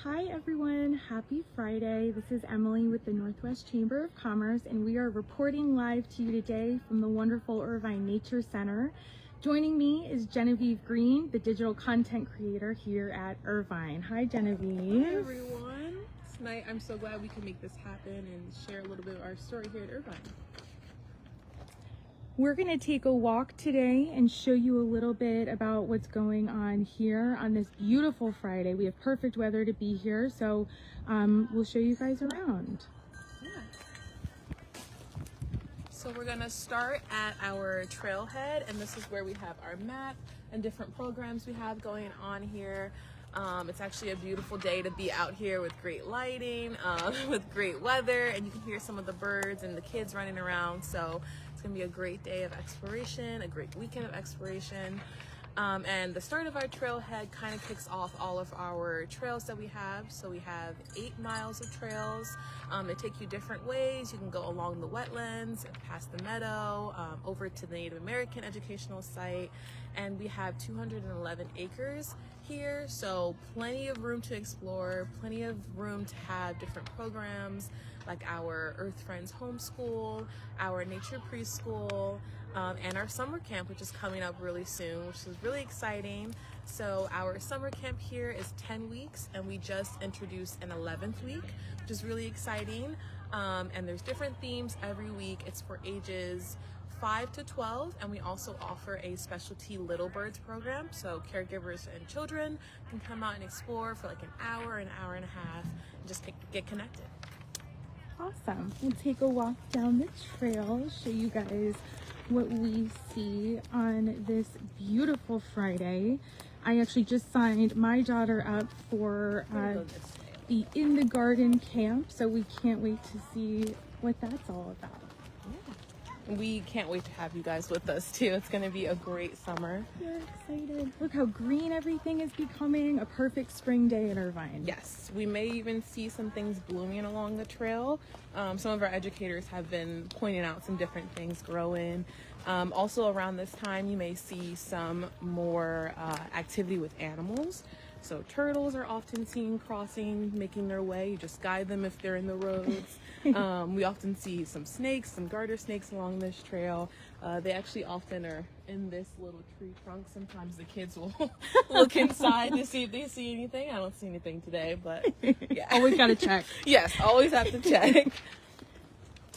Hi everyone, happy Friday. This is Emily with the Northwest Chamber of Commerce, and we are reporting live to you today from the wonderful Irvine Nature Center. Joining me is Genevieve Green, the digital content creator here at Irvine. Hi Genevieve. Hi everyone. Tonight I'm so glad we can make this happen and share a little bit of our story here at Irvine. We're going to take a walk today and show you a little bit about what's going on here on this beautiful Friday. We have perfect weather to be here, so we'll show you guys around. Yeah. So we're going to start at our trailhead, and this is where we have our map and different programs we have going on here. It's actually a beautiful day to be out here with great lighting, with great weather, and you can hear some of the birds and the kids running around. So it's gonna be a great day of exploration, a great weekend of exploration. And the start of our trailhead kind of kicks off all of our trails that we have. So we have 8 miles of trails. They take you different ways. You can go along the wetlands, past the meadow, over to the Native American educational site. And we have 211 acres here, so plenty of room to explore, plenty of room to have different programs like our Earth Friends homeschool, our nature preschool, and our summer camp, which is coming up really soon, which is really exciting. So our summer camp here is 10 weeks, and we just introduced an 11th week, which is really exciting. And there's different themes every week. It's for ages 5 to 12, and we also offer a specialty little birds program, so caregivers and children can come out and explore for like an hour and a half and just get connected. Awesome. We'll take a walk down the trail, show you guys what we see on this beautiful Friday. I actually just signed my daughter up for the In the Garden camp, so we can't wait to see what that's all about. We can't wait to have you guys with us too. It's going to be a great summer. We're excited. Look how green everything is becoming. A perfect spring day in Irvine. Yes, we may even see some things blooming along the trail. Some of our educators have been pointing out some different things growing. Also around this time, you may see some more activity with animals. So turtles are often seen crossing, making their way. You just guide them if they're in the roads. We often see some snakes, some garter snakes along this trail. They actually often are in this little tree trunk. Sometimes the kids will look inside to see if they see anything. I don't see anything today, but yeah. Always gotta check. Yes, always have to check.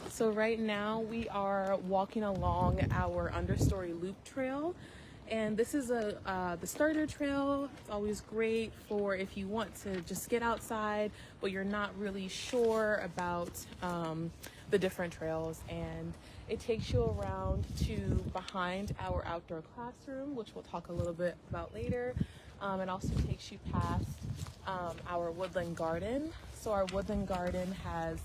So right now we are walking along our understory loop trail. And this is the starter trail. It's always great for if you want to just get outside, but you're not really sure about the different trails. And it takes you around to behind our outdoor classroom, which we'll talk a little bit about later. It also takes you past our woodland garden. So our woodland garden has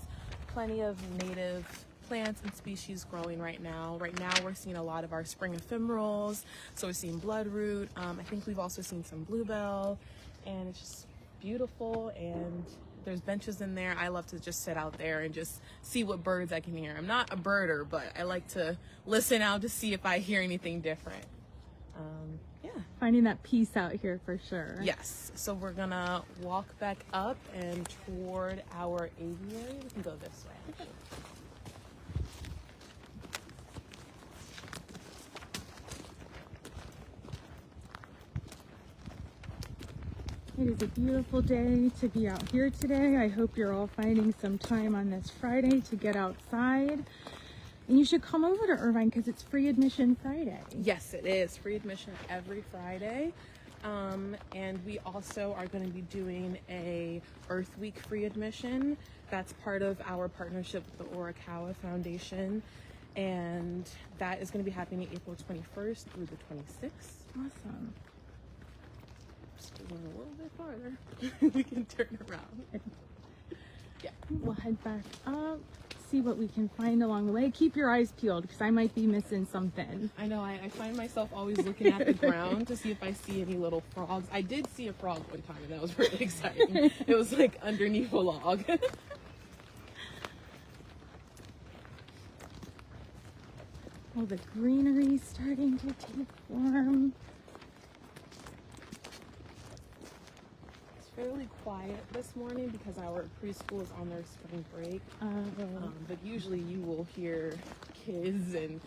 plenty of native plants and species growing right now. Right now we're seeing a lot of our spring ephemerals, so we're seeing bloodroot. I think we've also seen some bluebell, and it's just beautiful, and there's benches in there. I love to just sit out there and just see what birds I can hear. I'm not a birder, but I like to listen out to see if I hear anything different. Yeah. Finding that peace out here for sure. Yes, so we're gonna walk back up and toward our aviary. We can go this way, actually. It is a beautiful day to be out here today. I hope you're all finding some time on this Friday to get outside. And you should come over to Irvine because it's free admission Friday. Yes, it is free admission every Friday. And we also are going to be doing a Earth Week free admission. That's part of our partnership with the Orikawa Foundation. And that is going to be happening April 21st through the 26th. Awesome. Just going a little bit farther. We can turn around. Yeah. We'll head back up, see what we can find along the way. Keep your eyes peeled because I might be missing something. I know, I find myself always looking at the ground to see if I see any little frogs. I did see a frog one time, and that was really exciting. It was like underneath a log. All the greenery starting to take form. fairly quiet this morning because our preschool is on their spring break. But usually you will hear kids and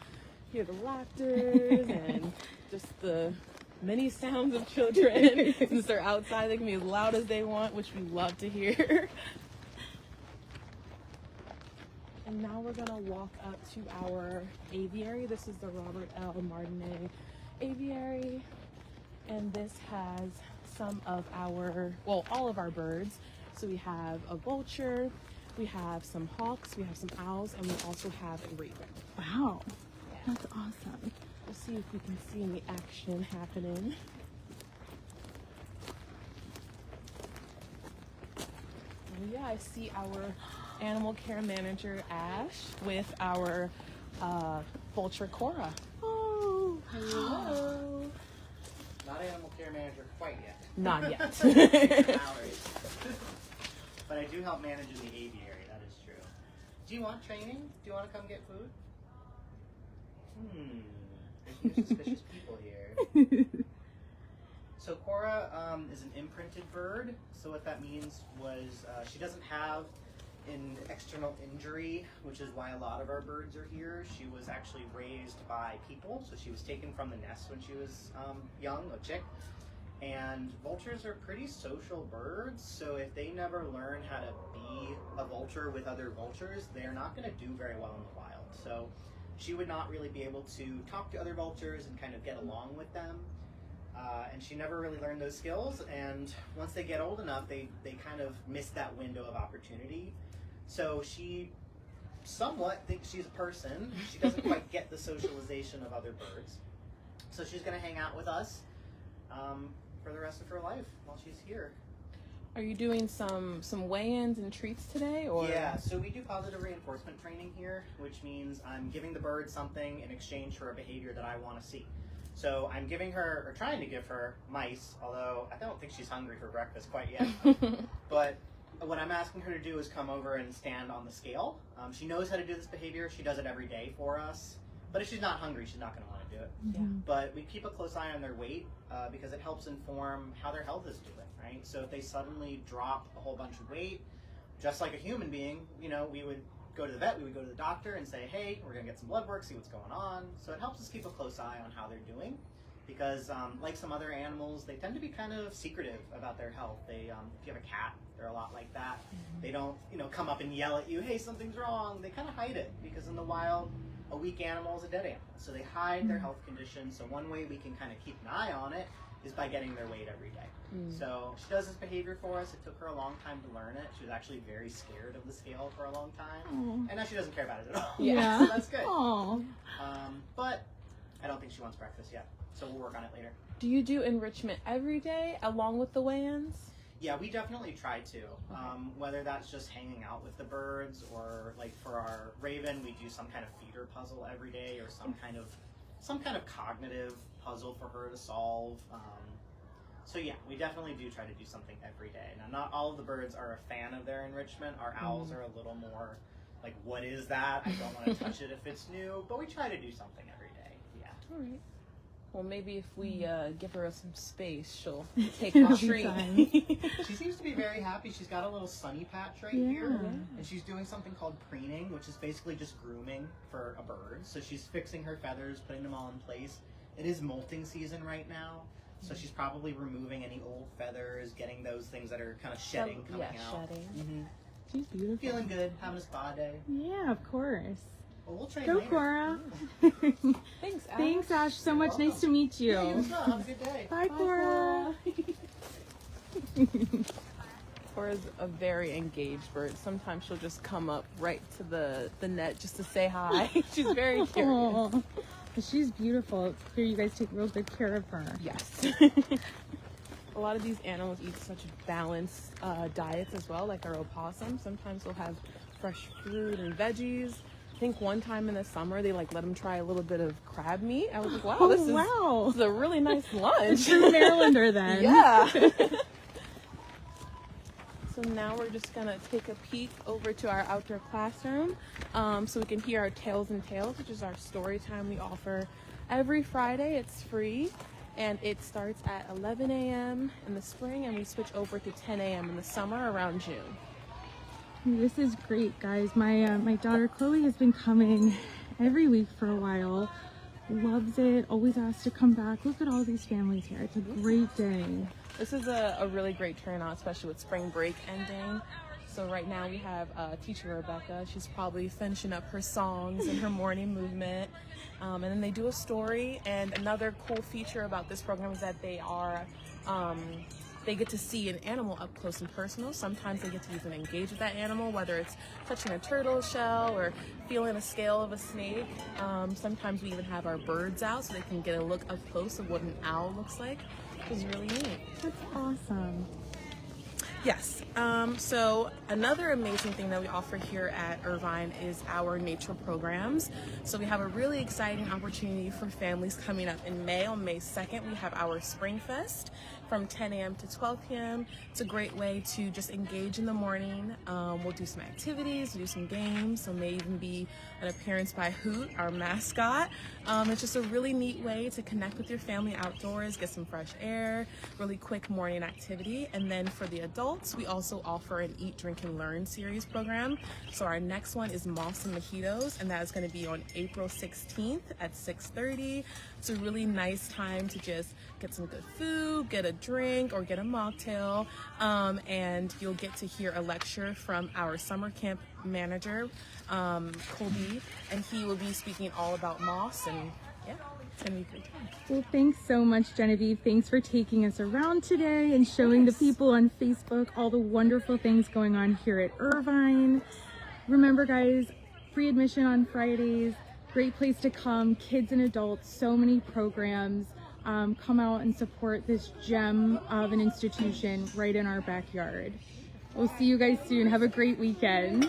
hear the laughter and just the many sounds of children. Since they're outside, they can be as loud as they want, which we love to hear. And now we're gonna walk up to our aviary. This is the Robert L. Martinet Aviary, and this has some of our, well, all of our birds. So we have a vulture, we have some hawks, we have some owls, and we also have a raven. Wow, that's awesome. We'll see if we can see any action happening. Oh yeah, I see our animal care manager, Ash, with our vulture, Cora. Oh, Hello. Not animal care manager quite yet. Not yet. Allergies. But I do help manage in the aviary, that is true. Do you want training? Do you want to come get food? There's some suspicious people here. So Cora is an imprinted bird. So what that means was she doesn't have an external injury, which is why a lot of our birds are here. She was actually raised by people, so she was taken from the nest when she was young, a chick. And vultures are pretty social birds, so if they never learn how to be a vulture with other vultures, they're not going to do very well in the wild. So she would not really be able to talk to other vultures and kind of get along with them. And she never really learned those skills, and once they get old enough, they kind of miss that window of opportunity. So she somewhat thinks she's a person. She doesn't quite get the socialization of other birds. So she's going to hang out with us for the rest of her life while she's here. Are you doing some weigh-ins and treats today, or? Yeah, so we do positive reinforcement training here, which means I'm giving the bird something in exchange for a behavior that I want to see. So I'm giving her, or trying to give her, mice, although I don't think she's hungry for breakfast quite yet. But what I'm asking her to do is come over and stand on the scale. She knows how to do this behavior. She does it every day for us. But if she's not hungry, she's not going to want to do it. Yeah. But we keep a close eye on their weight because it helps inform how their health is doing, right? So if they suddenly drop a whole bunch of weight, just like a human being, you know, we would go to the vet, we would go to the doctor and say, hey, we're going to get some blood work, see what's going on. So it helps us keep a close eye on how they're doing. Because like some other animals, they tend to be kind of secretive about their health. They, if you have a cat, they're a lot like that. They don't, you know, come up and yell at you, hey, something's wrong. They kind of hide it because in the wild, a weak animal is a dead animal. So they hide their health conditions. So one way we can kind of keep an eye on it is by getting their weight every day. So she does this behavior for us. It took her a long time to learn it. She was actually very scared of the scale for a long time. And now she doesn't care about it at all. Yeah. So that's good. Aww. But I don't think she wants breakfast yet. So we'll work on it later. Do you do enrichment every day along with the weigh-ins? Yeah, we definitely try to. Whether that's just hanging out with the birds or like for our raven, we do some kind of feeder puzzle every day or some kind of cognitive puzzle for her to solve. So yeah, we definitely do try to do something every day. Now, not all of the birds are a fan of their enrichment. Our owls are a little more like, what is that? I don't want to touch it if it's new, but we try to do something every day. Yeah. All right. Well, maybe if we give her some space, she'll take a treat. She seems to be very happy. She's got a little sunny patch right here, and she's doing something called preening, which is basically just grooming for a bird. So she's fixing her feathers, putting them all in place. It is molting season right now, so she's probably removing any old feathers, getting those things that are kind of shedding coming out. Shedding. She's beautiful. Feeling good, having a spa day. Yeah, of course. Well, we'll train Go, later. Cora. Thanks, Ash. Thanks, Ash. So much. Nice to meet you. Yeah, you as well. Have a good day. Bye, Cora. Cora's a very engaged bird. Sometimes she'll just come up right to the net just to say hi. She's very curious. Aw. She's beautiful. It's clear you guys take real good care of her. Yes. A lot of these animals eat such balanced diets as well, like our opossum. Sometimes they'll have fresh fruit and veggies. I think one time in the summer they let them try a little bit of crab meat. I was like, wow, this is a really nice lunch. True Marylander then. Yeah. So now we're just gonna take a peek over to our outdoor classroom so we can hear our Tales and Tales, which is our story time we offer every Friday. It's free. And it starts at 11 a.m. in the spring, and we switch over to 10 a.m. in the summer around June. This is great, guys. My daughter Chloe has been coming every week for a while. Loves it. Always asks to come back. Look at all these families here. It's a great day. This is a really great turnout, especially with spring break ending. So right now we have teacher Rebecca. She's probably finishing up her songs and her morning movement. And then they do a story. And another cool feature about this program is that they get to see an animal up close and personal. Sometimes they get to even engage with that animal, whether it's touching a turtle shell or feeling a scale of a snake. Sometimes we even have our birds out so they can get a look up close of what an owl looks like, which is really neat. That's awesome. Yes. So another amazing thing that we offer here at Irvine is our nature programs. So we have a really exciting opportunity for families coming up in May. On May 2nd, we have our Spring Fest from 10 a.m. to 12 p.m. It's a great way to just engage in the morning. We'll do some activities, we'll do some games. So may even be an appearance by Hoot, our mascot. It's just a really neat way to connect with your family outdoors, get some fresh air, really quick morning activity. And then for the adults, we also offer an Eat, Drink, and Learn series program. So our next one is Moss and Mojitos, and that is going to be on April 16th at 6:30. It's a really nice time to just get some good food, get a drink, or get a mocktail, and you'll get to hear a lecture from our summer camp manager, Colby, and he will be speaking all about moss, and yeah, it's gonna be a great time. Well, thanks so much, Genevieve. Thanks for taking us around today and showing the people on Facebook all the wonderful things going on here at Irvine. Remember, guys, free admission on Fridays. Great place to come, kids and adults, so many programs. Come out and support this gem of an institution right in our backyard. We'll see you guys soon. Have a great weekend.